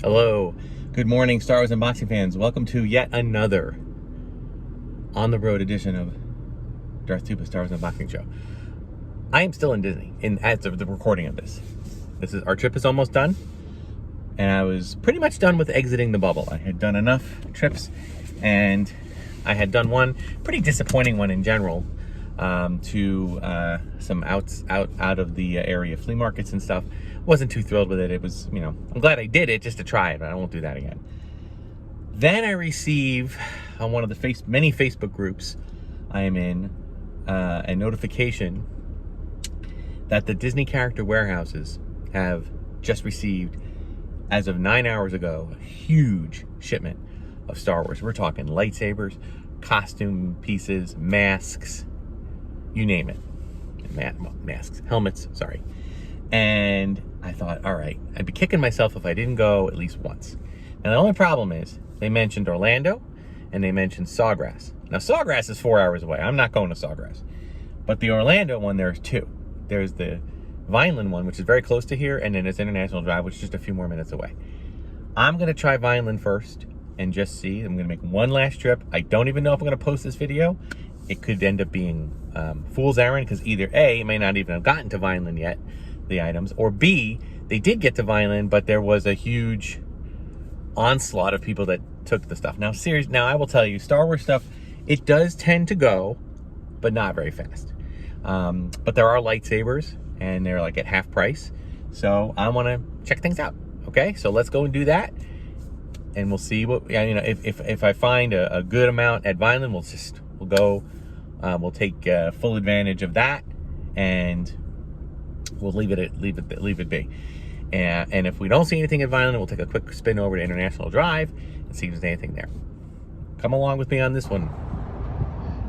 Hello, good morning, Star Wars unboxing fans. Welcome to yet another on-the-road edition of Darth Tuba Star Wars unboxing show. I am still in Disney, as of the recording of this. Our trip is almost done, and I was pretty much done with exiting the bubble. I had done enough trips, and I had done one pretty disappointing one in general, to some out of the area flea markets and stuff. Wasn't too thrilled with it. It was, I'm glad I did it just to try it, but I won't do that again. Then I receive on one of the many Facebook groups I am in a notification that the Disney character warehouses have just received, as of 9 hours ago, a huge shipment of Star Wars. We're talking lightsabers, costume pieces, masks, you name it. Masks, helmets, sorry. And I thought, all right, I'd be kicking myself if I didn't go at least once. And the only problem is they mentioned Orlando and they mentioned Sawgrass. Now, Sawgrass is 4 hours away. I'm not going to Sawgrass. But the Orlando one, there's two. There's the Vineland one, which is very close to here, and then there's International Drive, which is just a few more minutes away. I'm going to try Vineland first and just see. I'm going to make one last trip. I don't even know if I'm going to post this video. It could end up being fool's errand, because either A, it may not even have gotten to Vineland yet, the items, or B, they did get to Vineland, but there was a huge onslaught of people that took the stuff. Now, I will tell you, Star Wars stuff, it does tend to go, but not very fast. But there are lightsabers, and they're like at half price. So I want to check things out. Okay, so let's go and do that, and we'll see what if I find a good amount at Vineland, we'll go. We'll take full advantage of that, and we'll leave it be. And if we don't see anything at Vineland, we'll take a quick spin over to International Drive and see if there's anything there. Come along with me on this one.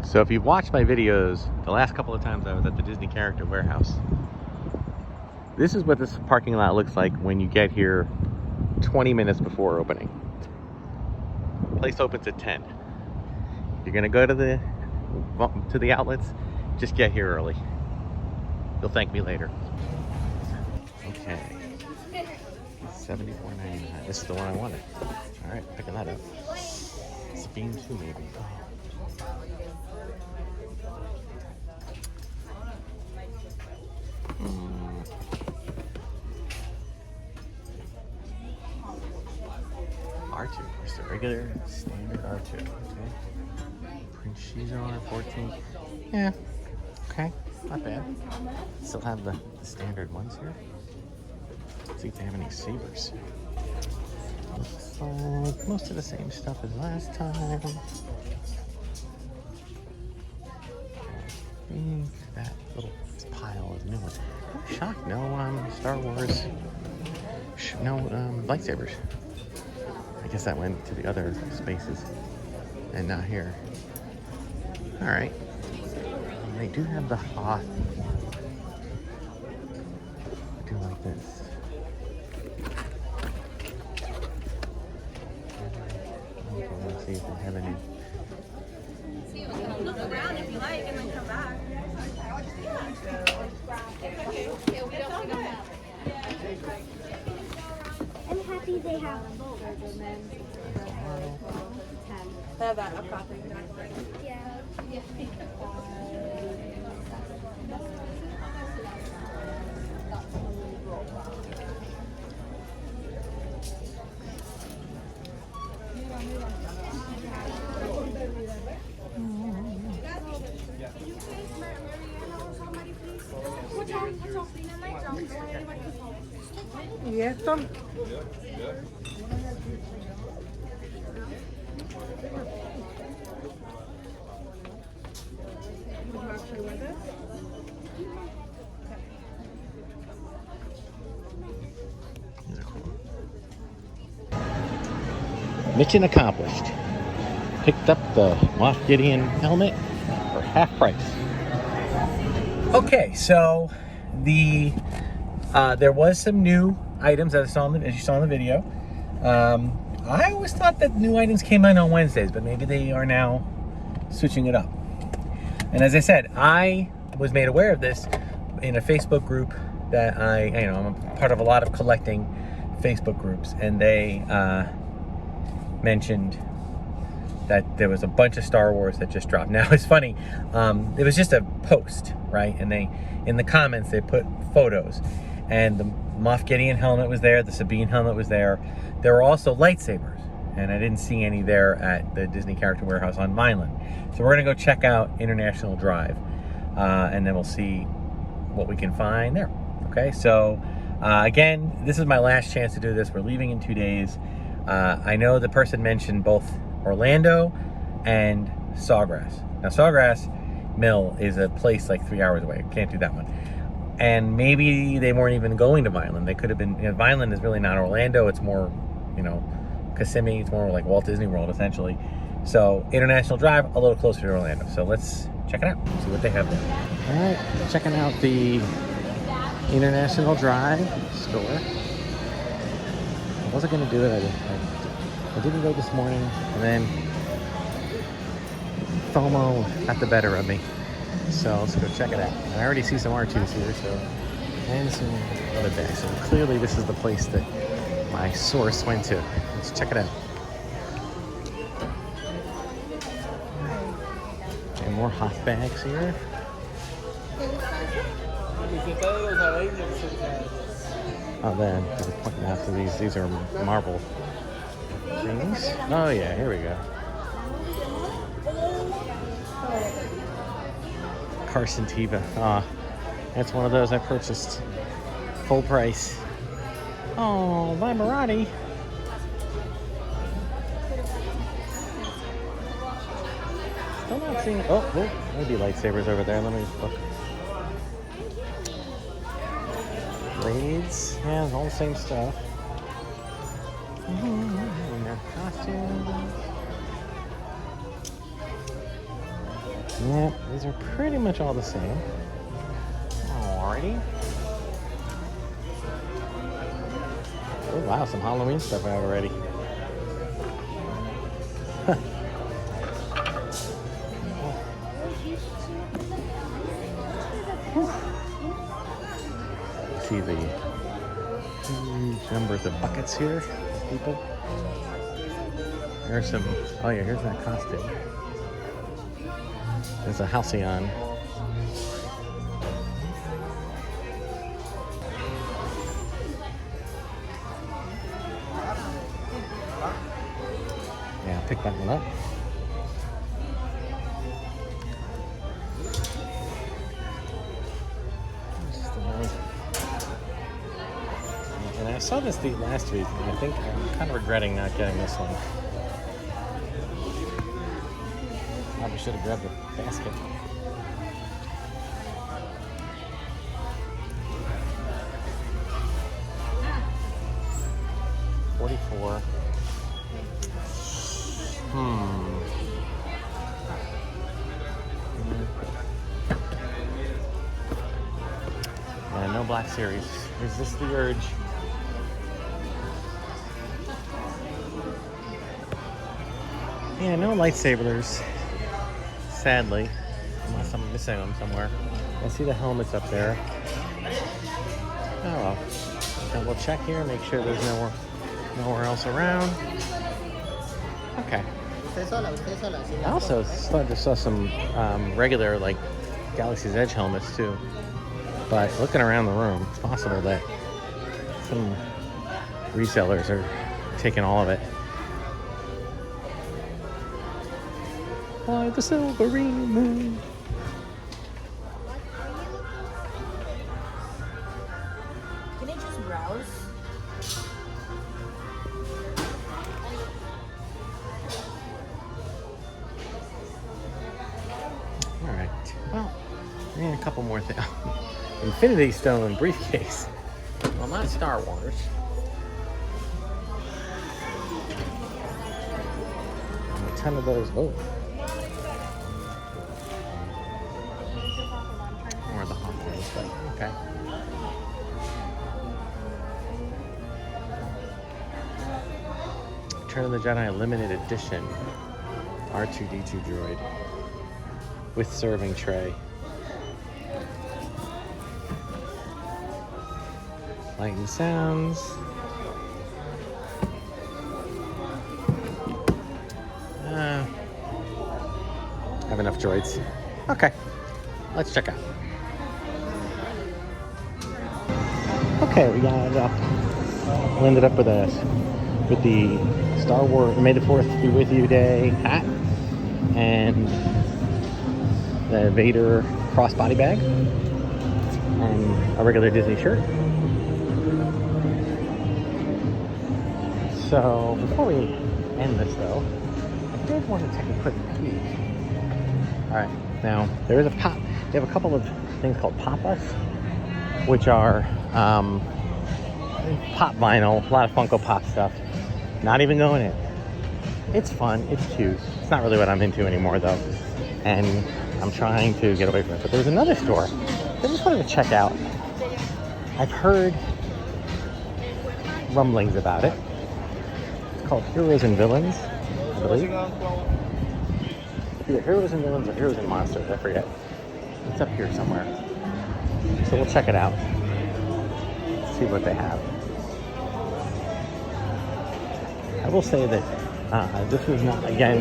So if you've watched my videos, the last couple of times I was at the Disney character warehouse, this is what this parking lot looks like when you get here 20 minutes before opening. Place opens at 10. You're gonna go to the outlets, just get here early. You'll thank me later. Okay. $74.99. This is the one I wanted. All right, picking that up. Sabine 2 maybe. R2. It's the regular standard R2. Okay. Prince Shizor 14. Yeah. Okay. Not bad. Still have the standard ones here. Let's see if they have any sabers. Looks like most of the same stuff as last time. That little pile of new ones. I'm shocked. No Star Wars. No lightsabers. I guess that went to the other spaces and not here. All right. They do have the Hoth. I do like this. Okay, let's see if they have any. Look around if you like, and then come back. I'm happy they have that up properly. Yeah. ¿Y esto? Mission accomplished. Picked up the Moff Gideon helmet for half price. Okay, so there was some new items that as you saw in the video. I always thought that new items came in on Wednesdays, but maybe they are now switching it up. And as I said, I was made aware of this in a Facebook group that I'm a part of a lot of collecting Facebook groups, and they mentioned that there was a bunch of Star Wars that just dropped. Now, it's funny. It was just a post, right? And they, in the comments, they put photos. And the Moff Gideon helmet was there. The Sabine helmet was there. There were also lightsabers. And I didn't see any there at the Disney Character Warehouse on Vineland. So we're going to go check out International Drive. And then we'll see what we can find there. Okay, so again, this is my last chance to do this. We're leaving in 2 days. I know the person mentioned both Orlando and Sawgrass. Now, Sawgrass Mill is a place like 3 hours away. Can't do that one. And maybe they weren't even going to Vineland. They could have been, you know, Vineland is really not Orlando. It's more, you know, Kissimmee. It's more like Walt Disney World, essentially. So, International Drive, a little closer to Orlando. So, let's check it out, see what they have there. All right, checking out the International Drive store. I wasn't going to do it. I didn't go this morning, and then FOMO got the better of me. So let's go check it out. And I already see some R2s here, so, and some other bags. So clearly this is the place that my source went to. Let's check it out. And more hot bags here. Oh, then they're pointing out to these. These are marble things. Oh yeah, here we go. Carson Teva. That's one of those I purchased full price. Oh, by Marathi. Still not seeing. Oh, maybe lightsabers over there. Let me look. Blades. Yeah, all the same stuff. And their costumes. Yep, these are pretty much all the same. Alrighty. Oh wow, some Halloween stuff out already. See the huge numbers of buckets here, people. There's some, oh yeah, here's that costume. There's a Halcyon. Yeah, pick that one up. And I saw this last week, and I think I'm kind of regretting not getting this one. Probably should have grabbed the basket. $44. Yeah, no Black Series. Resist the urge. Yeah, no lightsabers. Sadly, unless I'm missing them somewhere. I see the helmets up there. Oh well. And we'll check here, make sure there's nowhere else around. Okay. I also saw some regular, like, Galaxy's Edge helmets too. But looking around the room, it's possible that some resellers are taking all of it. By the silvery moon. Can I just browse? Alright. Well, a couple more things. Infinity Stone briefcase. Well, not Star Wars. A ton of those. Oh. More of the Hot Wheels, but okay. Return of the Jedi Limited Edition R2-D2 droid with serving tray. Light and sounds. have enough droids. Okay, let's check out. Okay, we ended up with the Star Wars May the 4th be with you day hat and the Vader crossbody bag and a regular Disney shirt. So before we end this though, I did want to take a quick peek. All right, now there is they have a couple of things called pop-ups, which are pop vinyl, a lot of Funko Pop stuff. Not even going in. It's fun, it's cute. It's not really what I'm into anymore though. And I'm trying to get away from it. But there's another store that I just wanted to check out. I've heard rumblings about it. It's called Heroes and Villains, I believe. Either Heroes and Villains or Heroes and Monsters, I forget. It's up here somewhere. So we'll check it out. See what they have. I will say that this was not, again,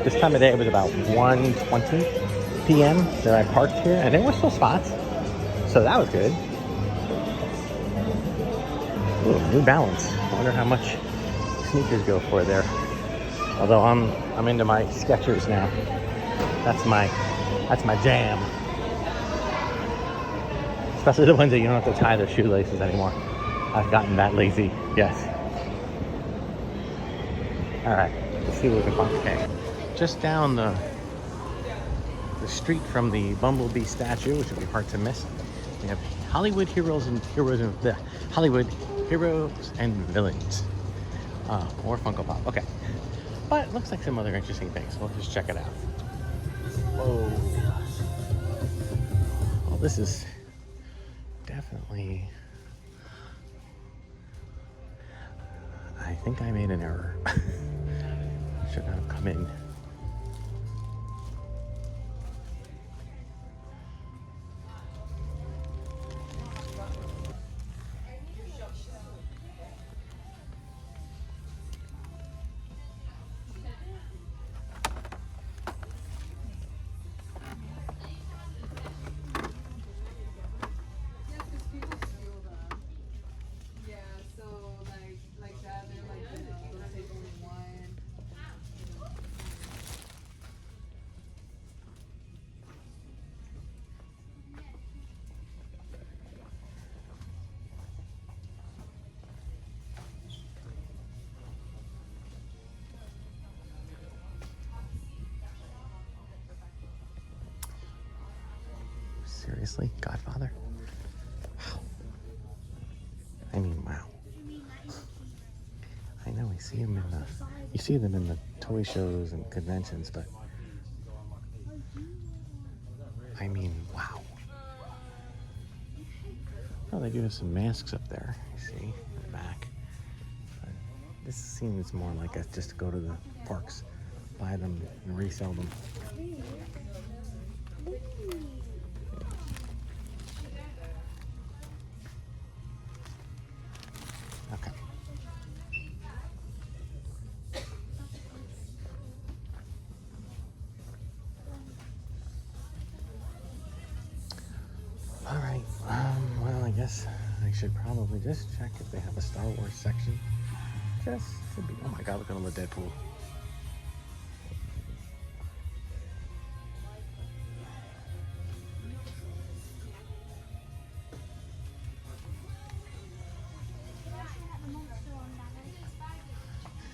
this time of day it was about 1:20 p.m. that I parked here, and there were still spots, so that was good. Ooh, New Balance. I wonder how much sneakers go for there. Although I'm into my Skechers now. That's my jam. Especially the ones that you don't have to tie their shoelaces anymore. I've gotten that lazy, yes. All right, let's see what we can find. Okay, just down the street from the Bumblebee statue, which would be hard to miss, we have Hollywood Heroes and Villains, or Funko Pop. Okay, but it looks like some other interesting things. We'll just check it out. Whoa! Well, this is definitely. I think I made an error. Should not have come in. Seriously? Godfather? Wow. I mean, wow. I know, you see them in the toy shows and conventions, but I mean, wow. Well, they do have some masks up there, you see, in the back. But this seems more like just to go to the parks, buy them and resell them. Okay. All right. Well, I guess I should probably just check if they have a Star Wars section. Just should be. Oh my God! Look at all the Deadpool.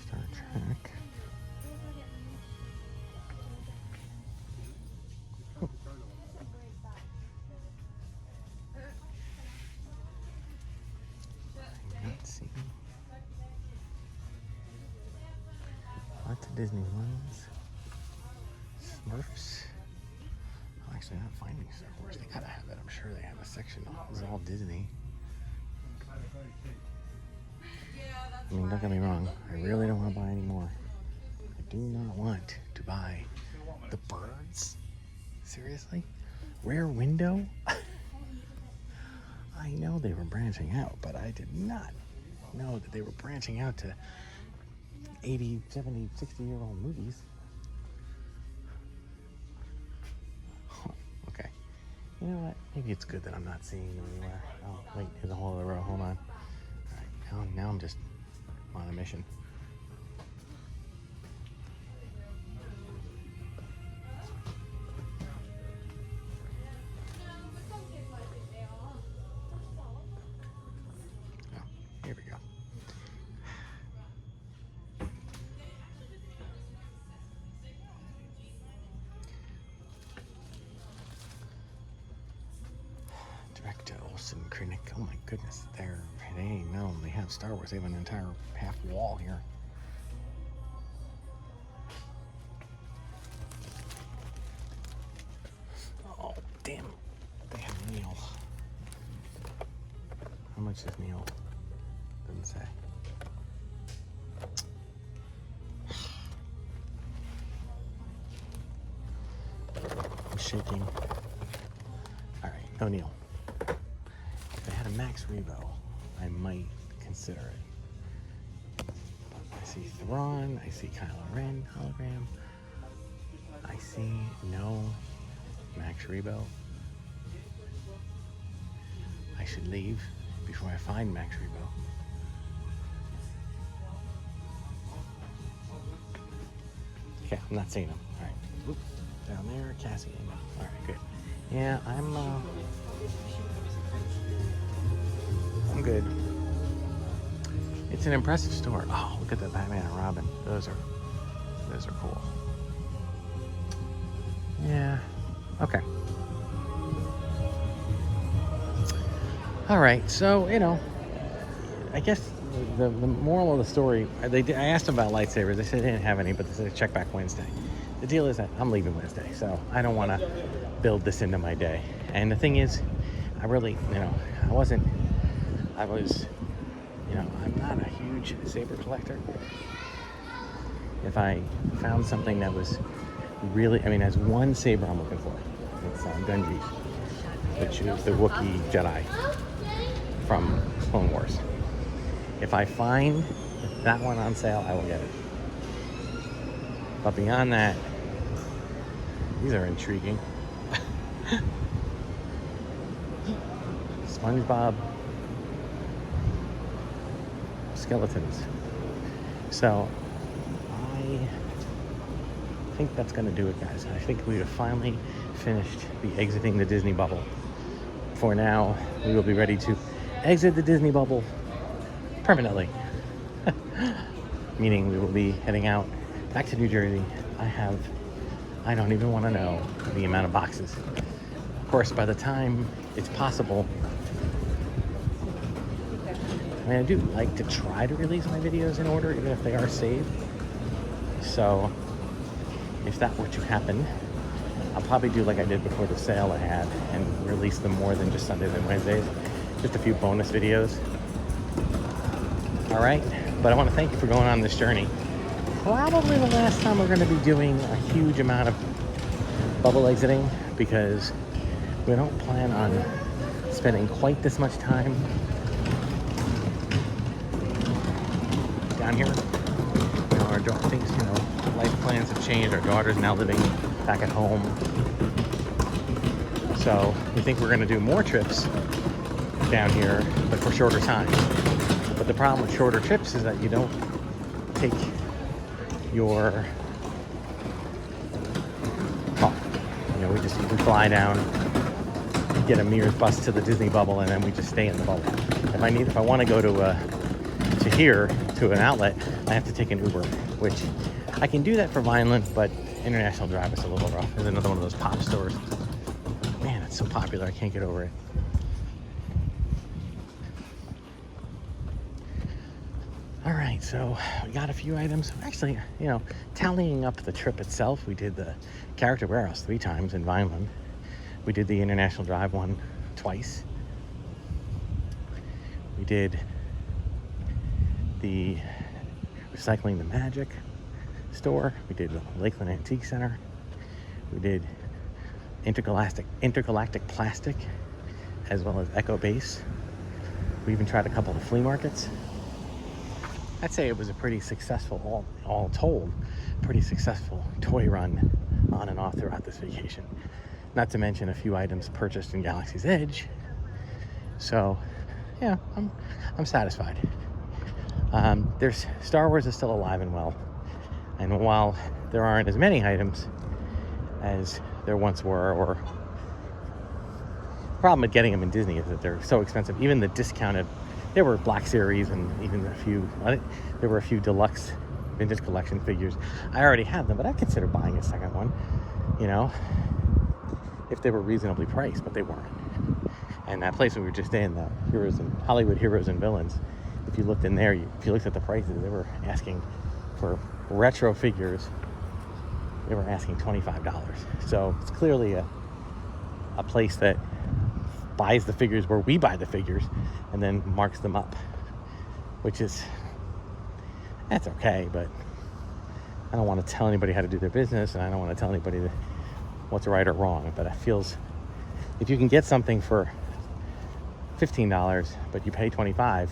Star Trek. Let's see. Lots of Disney ones. Smurfs. I'm actually not finding Star Wars. They gotta have that. I'm sure they have a section. This is all Disney. I mean, don't get me wrong. I really don't want to buy any more. I do not want to buy the birds. Seriously? Rare Window? I know they were branching out, but I did not know that they were branching out to 80, 70, 60-year-old movies. You know what? Maybe it's good that I'm not seeing them anywhere. Oh, wait, there's a whole other row. Hold on. All right, now I'm just on a mission. Oh, here we go. Director Olsen Krennic. Oh my goodness, they ain't known. They have Star Wars. They have an entire half wall here. Oh, damn. They have Neil. How much is Neil? Doesn't say. I'm shaking. All right, no Neil. If I had a Max Rebo, I might consider it. But I see Thrawn, I see Kylo Ren hologram. I see no Max Rebo. I should leave before I find Max Rebo. Okay, I'm not seeing him. All right. Whoop. Down there, Cassie. All right, good. Yeah, I'm good. It's an impressive store. Oh, look at the Batman and Robin. Those are cool. Yeah. Okay. All right. So, you know, I guess the moral of the story, I asked them about lightsabers. They said they didn't have any, but they said check back Wednesday. The deal is that I'm leaving Wednesday, so I don't want to build this into my day. And the thing is, I really, you know, I was, you know, I'm not a huge saber collector. If I found something that was really, I mean, there's one saber I'm looking for. It's Gunji, which is the Wookiee Jedi from Clone Wars. If I find that one on sale, I will get it. But beyond that, these are intriguing. SpongeBob skeletons. So I think that's going to do it, guys. I think we have finally finished exiting the Disney bubble. For now, we will be ready to exit the Disney bubble permanently. Meaning we will be heading out back to New Jersey. I don't even want to know the amount of boxes. Of course, by the time it's possible, I mean, I do like to try to release my videos in order, even if they are saved. So, if that were to happen, I'll probably do like I did before the sale I had and release them more than just Sundays and Wednesdays. Just a few bonus videos. All right, but I want to thank you for going on this journey. Probably the last time we're going to be doing a huge amount of bubble exiting because we don't plan on spending quite this much time down here. You know, our daughter thinks, you know, life plans have changed. Our daughter's now living back at home. So we think we're going to do more trips down here, but for shorter times. But the problem with shorter trips is that you don't take your car. You know, we fly down, get a Mears bus to the Disney bubble, and then we just stay in the bubble. If I want to go to an outlet, I have to take an Uber, which I can do that for Vineland, but International Drive is a little rough. There's another one of those pop stores. Man, it's so popular, I can't get over it. All right, so we got a few items. Actually, you know, tallying up the trip itself, we did the Character Warehouse 3 times in Vineland. We did the International Drive one twice. We did the Recycling the Magic store. We did the Lakeland Antique Center. We did Intergalactic Plastic, as well as Echo Base. We even tried a couple of flea markets. I'd say it was a pretty successful, all told, pretty successful toy run on and off throughout this vacation. not to mention a few items purchased in Galaxy's Edge. So, yeah, I'm satisfied. There's Star Wars is still alive and well, and while there aren't as many items as there once were, or the problem with getting them in Disney is that they're so expensive. Even the discounted, there were Black Series and even there were a few deluxe vintage collection figures. I already had them, but I consider buying a second one, you know, if they were reasonably priced, but they weren't. And that place we were just in, the Hollywood Heroes and Villains, if you looked in there, if you looked at the prices, they were asking for retro figures, they were asking $25. So it's clearly a place that buys the figures where we buy the figures and then marks them up, which is, that's okay, but I don't want to tell anybody how to do their business, and I don't want to tell anybody what's right or wrong, but it feels, if you can get something for $15 but you pay $25, it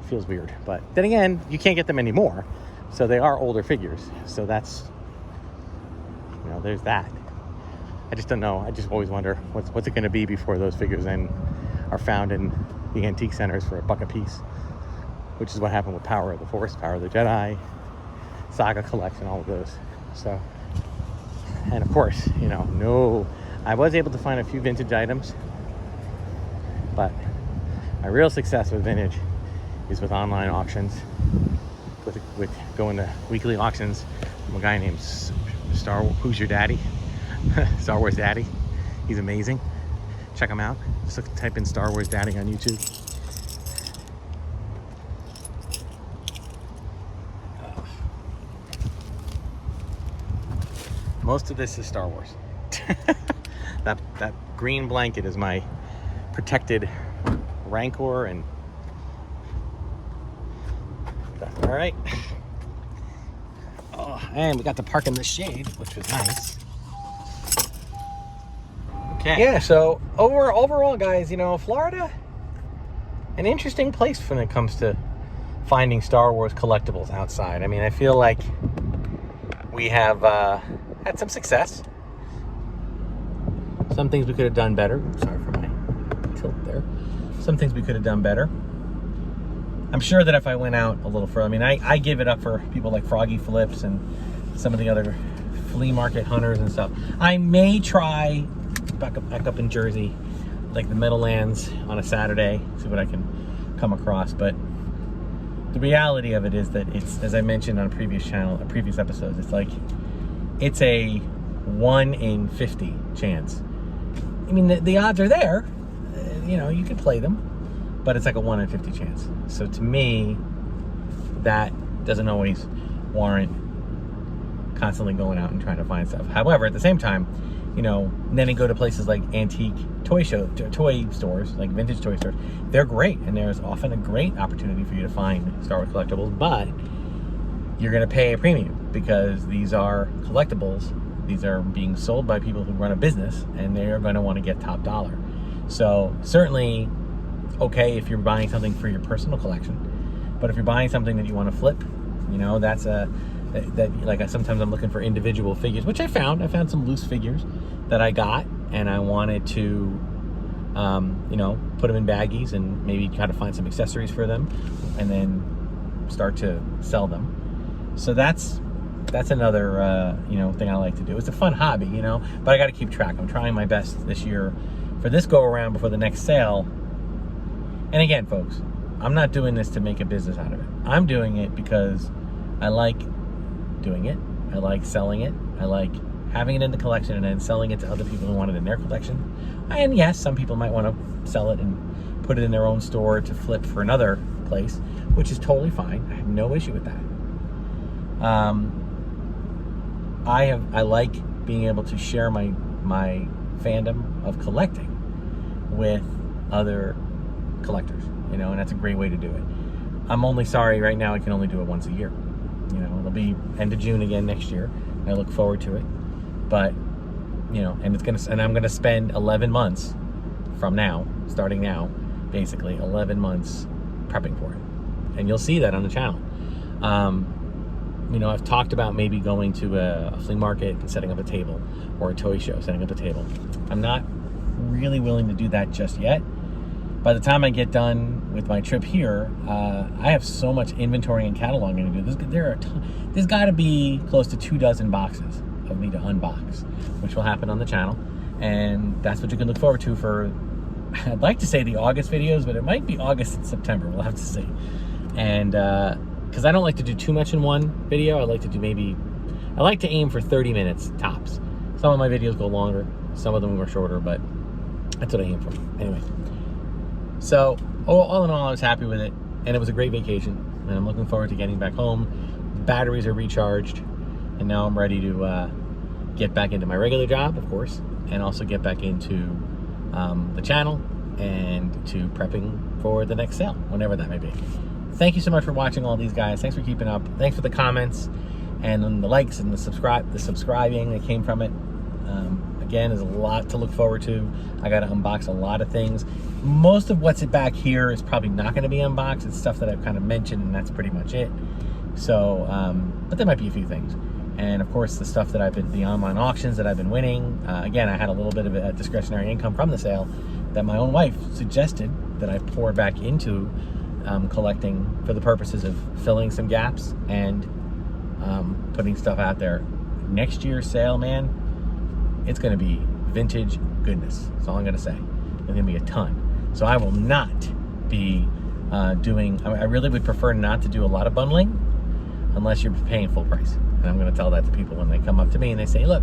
feels weird. But then again, you can't get them anymore, so they are older figures, so that's, you know, there's that. I just don't know. I just always wonder what's it going to be before those figures then are found in the antique centers for $1 a piece, which is what happened with Power of the Force, Power of the Jedi, Saga Collection, all of those. So, and of course, you know, I was able to find a few vintage items, but my real success with vintage is with online auctions, with going to weekly auctions from a guy named Who's Your Daddy? Star Wars Daddy. He's amazing. Check him out. Just type in Star Wars Daddy on YouTube. Most of this is Star Wars. that green blanket is my protected Rancor and stuff. All right. Oh, and we got to park in the shade, which was nice. Okay. Yeah, so overall, guys, you know, Florida, an interesting place when it comes to finding Star Wars collectibles outside. I mean, I feel like we have had some success. Some things we could have done better. Sorry for my tilt there. Some things we could have done better. I'm sure that if I went out a little further, I mean, I give it up for people like Froggy Flips and some of the other flea market hunters and stuff. I may try back up in Jersey, like the Meadowlands on a Saturday, see what I can come across. But the reality of it is that it's, as I mentioned on a previous episodes, it's like, it's a 1 in 50 chance. I mean, the odds are there, you know, you could play them, but it's like a 1 in 50 chance. So to me, that doesn't always warrant constantly going out and trying to find stuff. However, at the same time, you know, then you go to places like antique toy stores, like vintage toy stores. They're great, and there's often a great opportunity for you to find Star Wars collectibles, but you're going to pay a premium because these are collectibles. These are being sold by people who run a business, and they are going to want to get top dollar. So certainly okay if you're buying something for your personal collection, but if you're buying something that you want to flip, you know, that's sometimes I'm looking for individual figures, which I found some loose figures that I got, and I wanted to you know, put them in baggies and maybe try to find some accessories for them and then start to sell them. So that's another you know, thing I like to do. It's a fun hobby, you know, but I got to keep track. I'm trying my best this year for this go around before the next sale. And again, folks, I'm not doing this to make a business out of it. I'm doing it because I like doing it. I like selling it. I like having it in the collection and then selling it to other people who want it in their collection. And yes, some people might want to sell it and put it in their own store to flip for another place, which is totally fine. I have no issue with that. I like being able to share my fandom of collecting with other collectors, you know, and that's a great way to do it. I'm only sorry right now I can only do it once a year. You know, it'll be end of June again next year. I look forward to it. But, you know, and I'm gonna spend 11 months from now, starting now, basically 11 months prepping for it. And you'll see that on the channel. You know, I've talked about maybe going to a flea market and setting up a table, or a toy show, setting up a table. I'm not really willing to do that just yet. By the time I get done with my trip here, I have so much inventory and cataloging to do. There's got to be close to 24 boxes of me to unbox, which will happen on the channel. And that's what you can look forward to for, I'd like to say the August videos, but it might be August and September. We'll have to see. And because I don't like to do too much in one video, I like to aim for 30 minutes tops. Some of my videos go longer, some of them are shorter, but that's what I aim for. Anyway, so all in all, I was happy with it, and it was a great vacation, and I'm looking forward to getting back home. The batteries are recharged, and now I'm ready to get back into my regular job, of course, and also get back into the channel and to prepping for the next sale, whenever that may be. Thank you so much for watching, all these guys. Thanks for keeping up. Thanks for the comments and the likes and the subscribing that came from it. Again, there's a lot to look forward to. I got to unbox a lot of things. Most of what's back here is probably not going to be unboxed. It's stuff that I've kind of mentioned, and that's pretty much it. So, but there might be a few things. And of course, the stuff that the online auctions that I've been winning. Again, I had a little bit of a discretionary income from the sale that my own wife suggested that I pour back into collecting for the purposes of filling some gaps and putting stuff out there. Next year's sale, man, it's going to be vintage goodness. That's all I'm going to say. There's going to be a ton. So I will not be doing, I really would prefer not to do a lot of bundling unless you're paying full price. And I'm going to tell that to people when they come up to me and they say, look,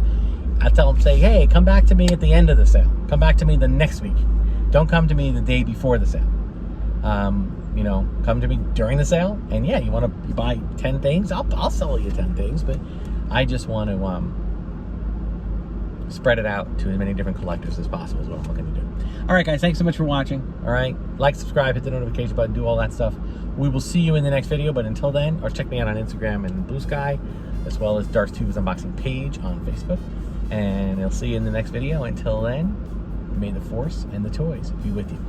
I tell them, say, hey, come back to me at the end of the sale. Come back to me the next week. Don't come to me the day before the sale. You know, come to me during the sale, and yeah, you want to buy 10 things, I'll sell you 10 things, but I just want to spread it out to as many different collectors as possible is what I'm looking to do. All right, guys, thanks so much for watching. All right, like, subscribe, hit the notification button, do all that stuff. We will see you in the next video, but until then, or check me out on Instagram and Bluesky, as well as Darth Tuba's unboxing page on Facebook, and I'll see you in the next video. Until then, may the force and the toys be with you.